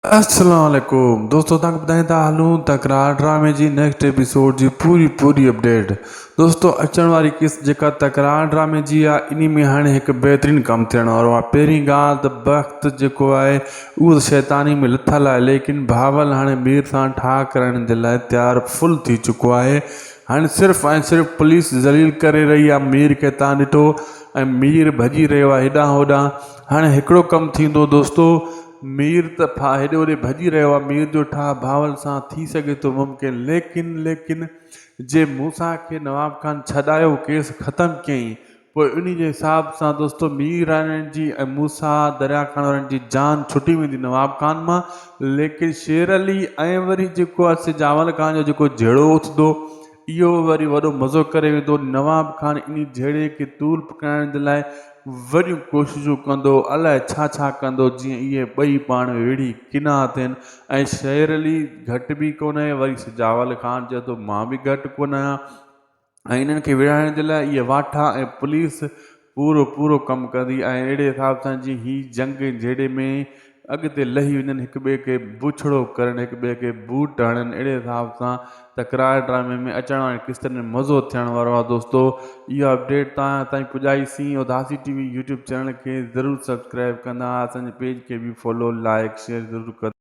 अस्सलाम वालेकुम दोस्तों, तव्हांखे ॿुधाईं था हलूं तकरार ड्रामे जी नेक्स्ट एपिसोड जी पूरी अपडेट। दोस्तों, अचण वारी किस्त जेका तकरार ड्रामे जी आहे, इन में हाणे हिकु बहितरीनु कमु थियण वारो आहे। पहिरीं ॻाल्हि त वक़्तु जेको आहे उहो शैतानी में लथल आहे, लेकिन भावल हाणे मीर सां ठाह करण जे लाइ तयारु फुल थी चुको आहे। हाणे सिर्फ़ु ऐं सिर्फ़ु पुलिस ज़लील करे रही आहे मीर खे। तव्हां ॾिठो ऐं मीर भॼी रहियो आहे हेॾां होॾां। हाणे हिकिड़ो कमु थींदो दोस्तों, मीर त हेॾे होॾे भॼी रहियो आहे, मीर जो ठाह भावल सां थी सघे थो मुमकिन, लेकिन जे मूसा खे नवाब खान छॾायो, केस ख़तमु कयईं, पोइ उन जे हिसाब सां दोस्तों मीर राणनि जी ऐं मूसा दरिया खान वारनि जी जान छुटी वेंदी नवाब खान मां। लेकिन शेर अली ऐं वरी जेको आहे जावल खान जो जेको जहिड़ो उथंदो, इहो वरी वॾो मज़ो करे वेंदो। नवाब खान इन जहिड़े खे तूल पकाइण जे लाइ वॾियूं कोशिशूं कंदो, अलाए छा कंदो, जीअं इहे ॿई पाण वेड़ी किना थियनि। ऐं शेर अली घटि बि कोन आहे, वरी जावल खान चए थो मां बि घटि कोन आहियां। ऐं इन्हनि खे विड़ाइण जे लाइ इहे वाठा ऐं पुलिस पूरो कमु कंदी। ऐं अहिड़े हिसाब सां जीअं ही जंग जहिड़े में अॻिते लही वञनि, हिक ॿिए खे बुछड़ो करनि, हिक ॿिए खे बूट हणनि, अहिड़े हिसाब सां तकरार ड्रामे में अचण वारी किस्तनि में मज़ो थियण वारो आहे। दोस्तों, इहा अपडेट तव्हां ताईं पुॼाईसीं। उदासी टीवी यूट्यूब चैनल खे ज़रूरु सब्सक्राइब कंदा, असांजे पेज खे बि फॉलो लाइक शेयर ज़रूरु कंदा।